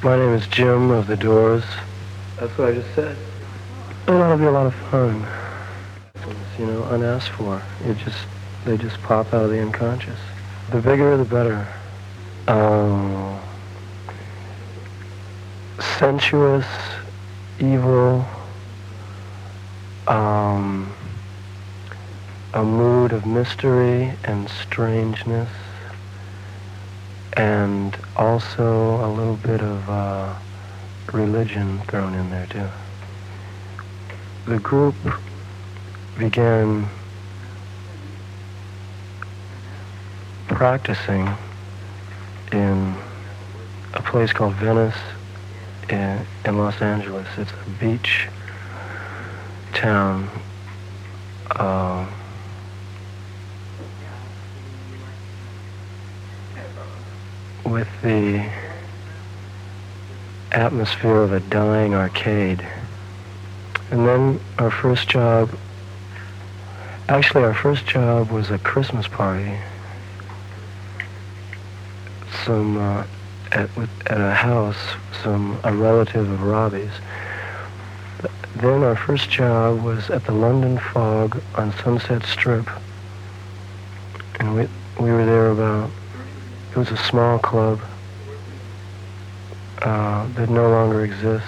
My name is Jim of the Doors. That's what I just said. Oh, that'll be a lot of fun. You know, unasked for. They just pop out of the unconscious. The bigger, the better. Sensuous, evil, a mood of mystery and strangeness, and also a little bit of religion thrown in there too. The group began practicing in a place called Venice in Los Angeles. It's a beach town. With the atmosphere of a dying arcade. And then our first job was a Christmas party. At a house, a relative of Robbie's. Then our first job was at the London Fog on Sunset Strip. And we were there it was a small club that no longer exists.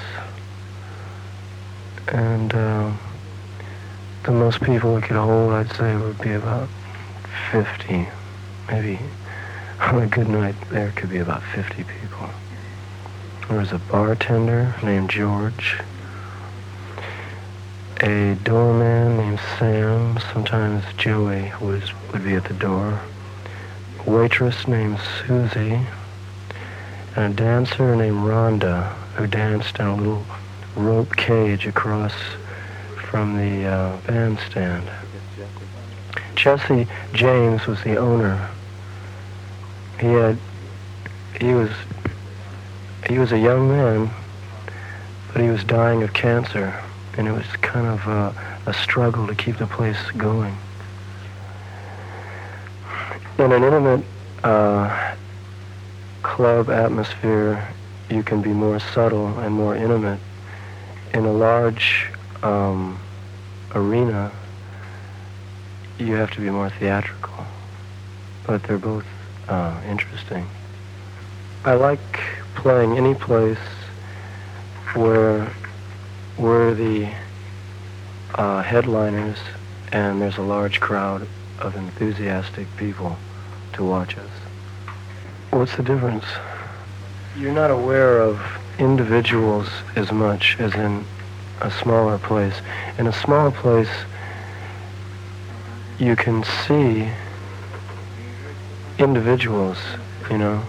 And the most people it could hold, I'd say, would be about 50. Maybe on a good night there could be about 50 people. There was a bartender named George, a doorman named Sam, sometimes Joey would be at the door, a waitress named Susie, and a dancer named Rhonda, who danced in a little rope cage across from the bandstand. Jesse James was the owner. He was a young man, but he was dying of cancer, and it was kind of a struggle to keep the place going. In an intimate club atmosphere, you can be more subtle and more intimate. In a large arena, you have to be more theatrical, but they're both interesting. I like playing any place where we're the headliners and there's a large crowd of enthusiastic people to watch us. What's the difference? You're not aware of individuals as much as in a smaller place. In a smaller place, you can see individuals, you know.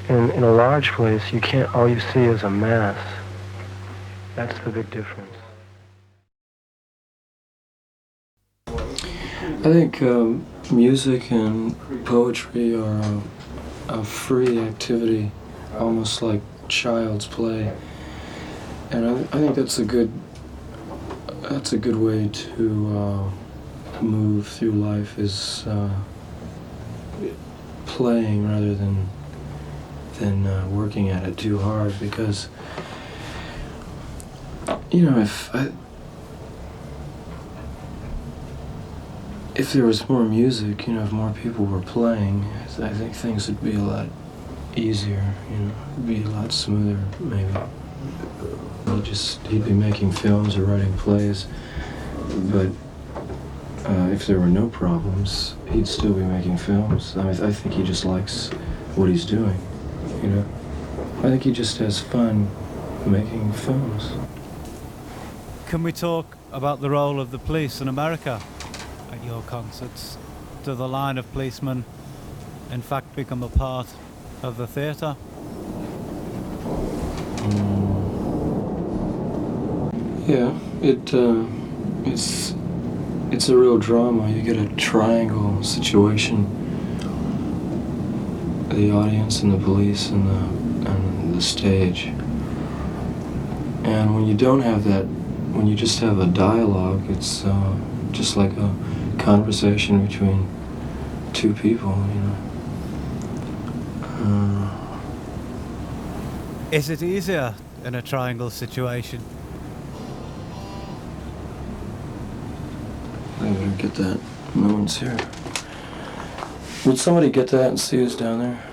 In a large place, you can't, all you see is a mass. That's the big difference. I think music and poetry are a free activity, almost like child's play. And I think that's a good way to move through life, is playing rather than working at it too hard. Because, you know, if there was more music, you know, if more people were playing, I think things would be a lot easier, you know, it'd be a lot smoother, maybe. He'd be making films or writing plays, but if there were no problems, he'd still be making films. I think he just likes what he's doing, you know. I think he just has fun making films. Can we talk about the role of the police in America at your concerts? Do the line of policemen, in fact, become a part of the theatre? Yeah, it's a real drama. You get a triangle situation: the audience and the police and the stage. And when you don't have that, when you just have a dialogue, it's just like a conversation between two people, you know. Is it easier in a triangle situation? I better get that. No one's here. Would somebody get that and see us down there?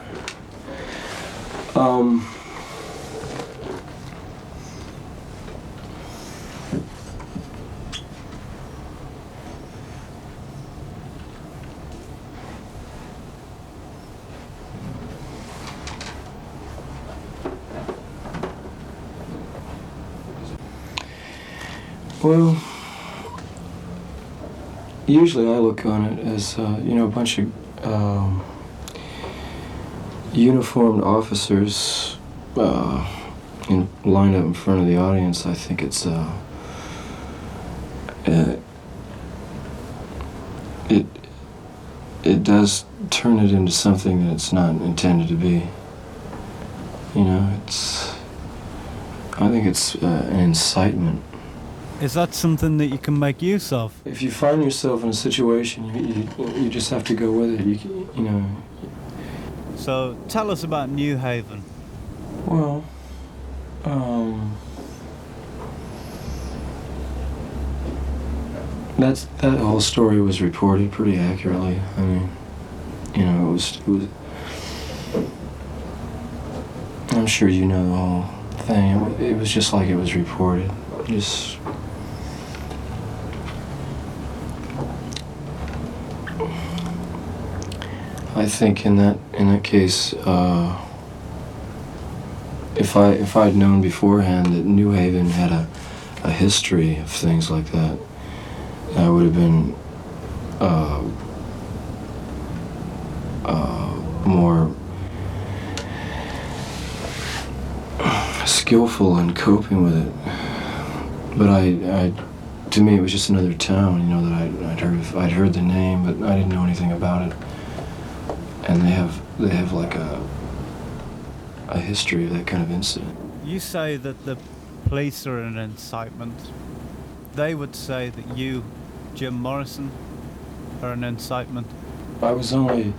Well, usually I look on it as, a bunch of uniformed officers lined up in front of the audience. I think it's, it does turn it into something that it's not intended to be. I think it's an incitement. Is that something that you can make use of? If you find yourself in a situation, you just have to go with it. You know. So tell us about New Haven. Well, that whole story was reported pretty accurately. I mean, it was. I'm sure you know the whole thing. It was just like it was reported. Just. I think in that case, if I'd known beforehand that New Haven had a history of things like that, I would have been more skillful in coping with it. But to me, it was just another town, that I'd heard the name, but I didn't know anything about it. And they have like a history of that kind of incident. You say that the police are an incitement. They would say that you, Jim Morrison, are an incitement. I was only,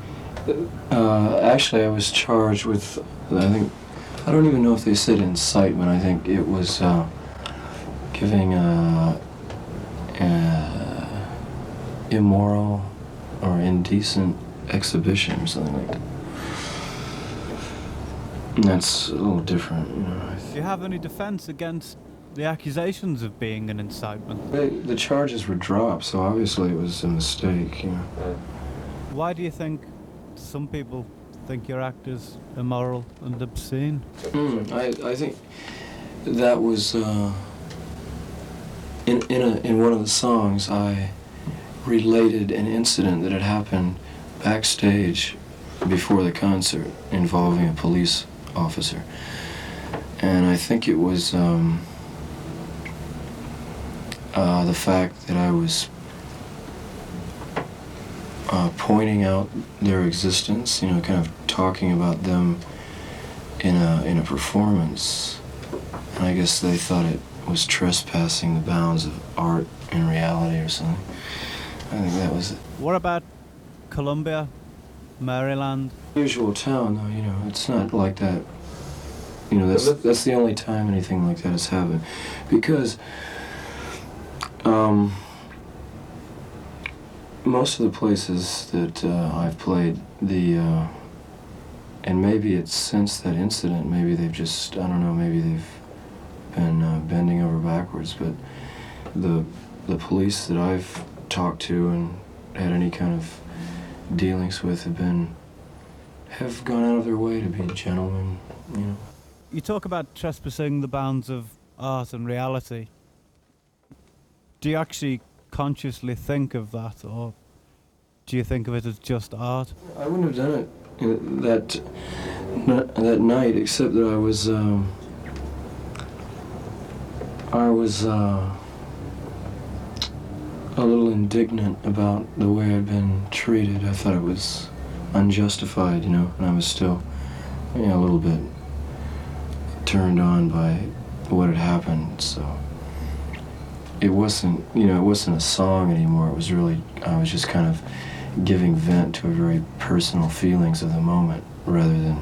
actually I was charged with, I don't even know if they said incitement. I think it was giving immoral or indecent exhibition or something like that. And that's a little different, Do you have any defense against the accusations of being an incitement? The charges were dropped, so obviously it was a mistake, Why do you think some people think your act is immoral and obscene? I think that was in one of the songs I related an incident that had happened backstage before the concert involving a police officer. And I think it was the fact that I was pointing out their existence, kind of talking about them in a performance. And I guess they thought it was trespassing the bounds of art and reality or something. I think that was it. What about Columbia, Maryland? Usual town, though, it's not like that. That's the only time anything like that has happened. Because most of the places that I've played, and maybe it's since that incident, maybe they've just, I don't know, maybe they've been bending over backwards, but the police that I've talked to and had any kind of dealings with have gone out of their way to be gentlemen, You talk about trespassing the bounds of art and reality. Do you actually consciously think of that, or do you think of it as just art? I wouldn't have done it that night, except that I was a little indignant about the way I'd been treated. I thought it was unjustified, and I was still, a little bit turned on by what had happened. So it wasn't a song anymore. It was really, I was just kind of giving vent to a very personal feelings of the moment, rather than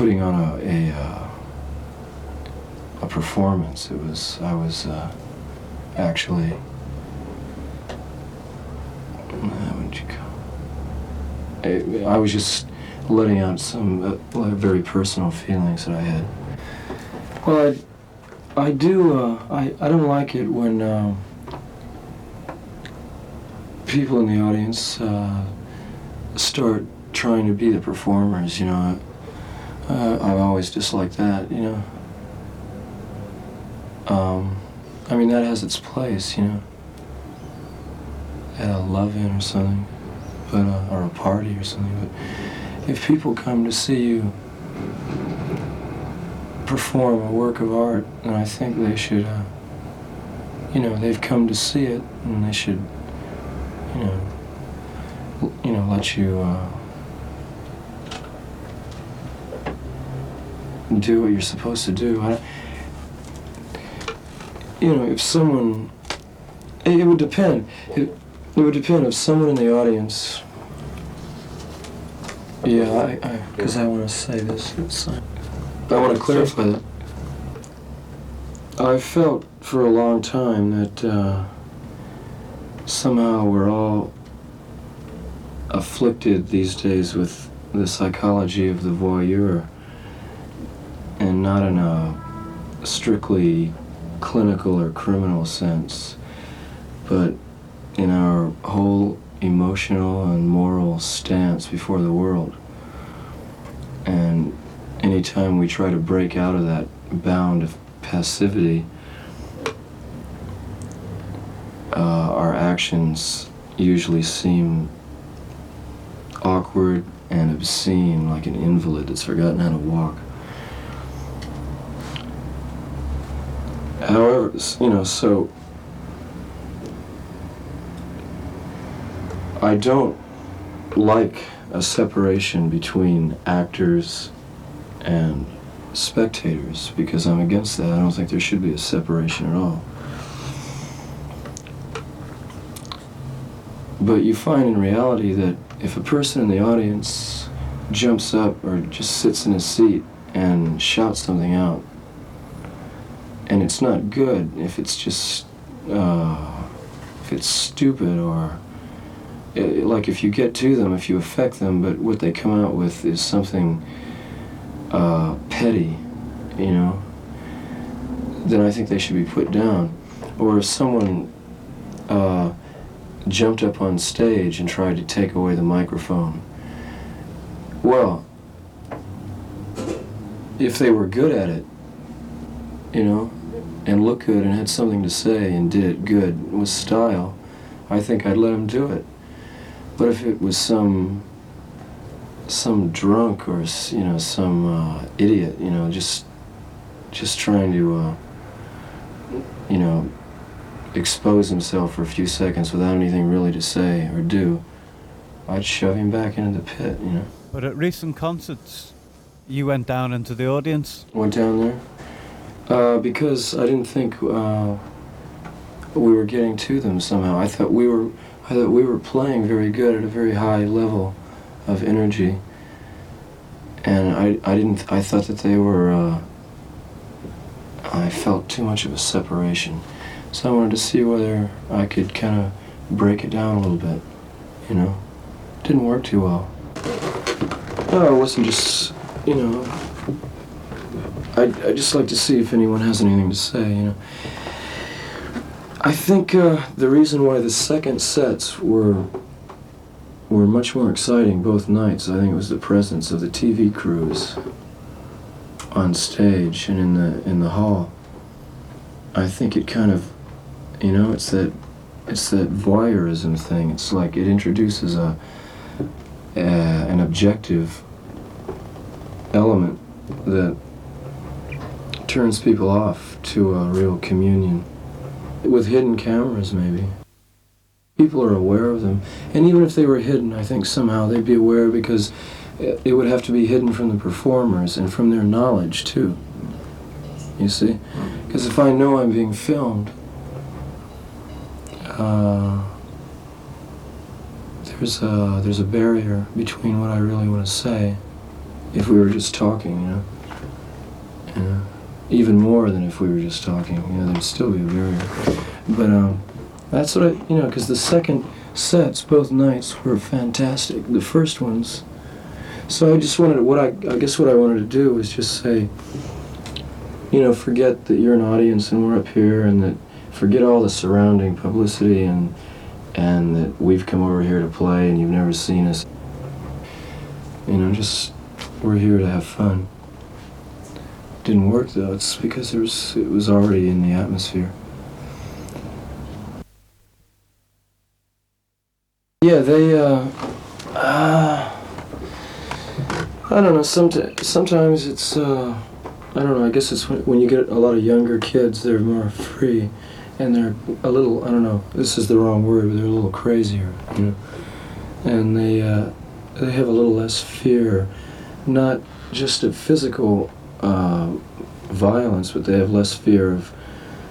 putting on a performance. I was actually, what would you call? I was just letting out some very personal feelings that I had. Well, I don't like it when people in the audience start trying to be the performers, you know. I've always disliked that, you know. I mean, that has its place, you know, at a love-in or something, but or a party or something. But if people come to see you perform a work of art, then I think they should, you know, they've come to see it, and they should, you know, let you do what you're supposed to do. You know, if someone, it would depend. It would depend if someone in the audience. Yeah, because I want to say this. I want to clarify that. I felt for a long time that somehow we're all afflicted these days with the psychology of the voyeur, and not in a strictly clinical or criminal sense, but in our whole emotional and moral stance before the world. And anytime we try to break out of that bound of passivity, our actions usually seem awkward and obscene, like an invalid that's forgotten how to walk. However, you know, so I don't like a separation between actors and spectators, because I'm against that. I don't think there should be a separation at all. But you find in reality that if a person in the audience jumps up or just sits in his seat and shouts something out, and it's not good, if it's just, if it's stupid, or like if you get to them, if you affect them, but what they come out with is something petty, you know, then I think they should be put down. Or if someone jumped up on stage and tried to take away the microphone, well, if they were good at it, you know, and looked good and had something to say and did it good with style, I think I'd let them do it. But if it was some drunk or, you know, some idiot, you know, just trying to, you know, expose himself for a few seconds without anything really to say or do, I'd shove him back into the pit, you know. But at recent concerts, you went down into the audience? Went down there? Because I didn't think we were getting to them somehow. I thought we were playing very good at a very high level of energy, and I thought that they were, I felt too much of a separation. So I wanted to see whether I could kind of break it down a little bit, you know. Didn't work too well. No, it wasn't just, you know, I just like to see if anyone has anything to say, you know. I think the reason why the second sets were much more exciting both nights, I think it was the presence of the TV crews on stage and in the hall. I think it kind of, you know, it's that voyeurism thing. It's like it introduces an objective element that turns people off to a real communion. With hidden cameras, maybe. People are aware of them. And even if they were hidden, I think somehow they'd be aware, because it would have to be hidden from the performers and from their knowledge, too. You see? Because if I know I'm being filmed, there's a barrier between what I really want to say if we were just talking, you know. Even more than if we were just talking, you know, there'd still be a barrier. But that's what you know, because the second sets, both nights, were fantastic. The first ones. So I just wanted I guess what I wanted to do was just say, you know, forget that you're an audience and we're up here, and that forget all the surrounding publicity and that we've come over here to play and you've never seen us. You know, just we're here to have fun. Didn't work though. It's because it was already in the atmosphere. Yeah, they I don't know. Sometimes it's I don't know. I guess it's when you get a lot of younger kids, they're more free, and they're a little, I don't know. This is the wrong word, but they're a little crazier, you know. And they have a little less fear, not just of physical violence, but they have less fear of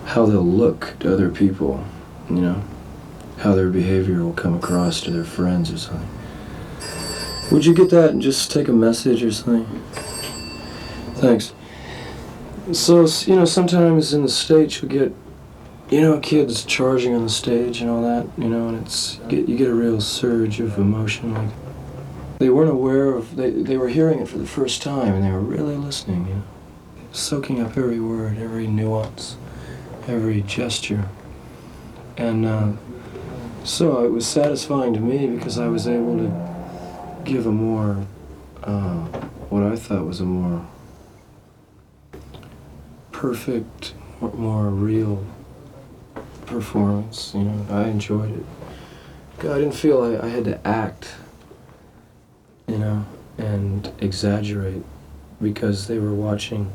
how they'll look to other people, you know, how their behavior will come across to their friends or something. Would you get that and just take a message or something? Thanks. So, you know, sometimes in the States you get, you know, kids charging on the stage and all that, you know, and you get a real surge of emotion. Like, they weren't aware of, they were hearing it for the first time, and they were really listening, you know, soaking up every word, every nuance, every gesture. And so it was satisfying to me because I was able to give a more, what I thought was a more perfect, more real performance, you know. I enjoyed it. I didn't feel I had to act, you know, and exaggerate, because they were watching.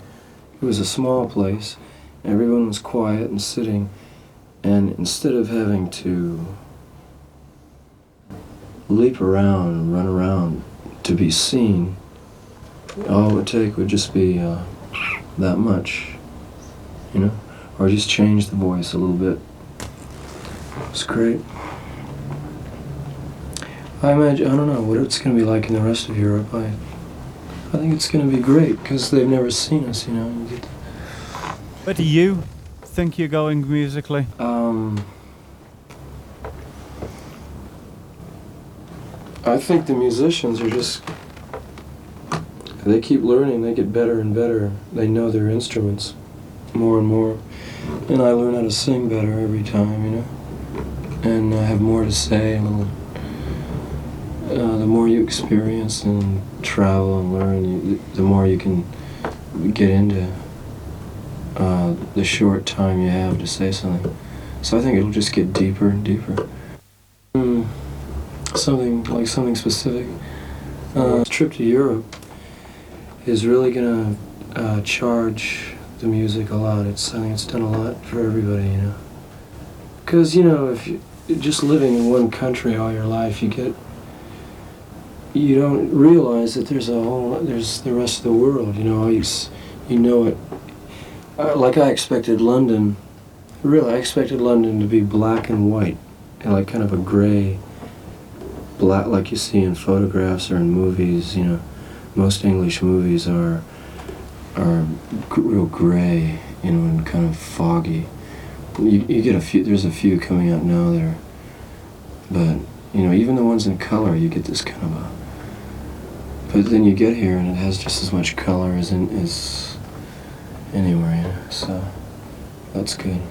It was a small place, everyone was quiet and sitting, and instead of having to leap around and run around to be seen, all it would take would just be that much, you know, or just change the voice a little bit. It's great. I imagine, I don't know what it's going to be like in the rest of Europe. I think it's going to be great because they've never seen us, you know. Where do you think you're going musically? I think the musicians are just, they keep learning, they get better and better. They know their instruments more and more. And I learn how to sing better every time, you know. And I have more to say, the more you experience and travel and learn, the more you can get into the short time you have to say something. So I think it'll just get deeper and deeper. Something specific. This trip to Europe is really gonna charge the music a lot. I think it's done a lot for everybody, you know. Because, you know, if you just living in one country all your life, you don't realize that there's the rest of the world, you know. You know it. Like I expected London to be black and white, and like kind of a gray, black, like you see in photographs or in movies, you know. Most English movies are real gray, you know, and kind of foggy. You get there's a few coming out now there, but, you know, even the ones in color, you get this kind of a, but then you get here and it has just as much color as anywhere, you know, so that's good.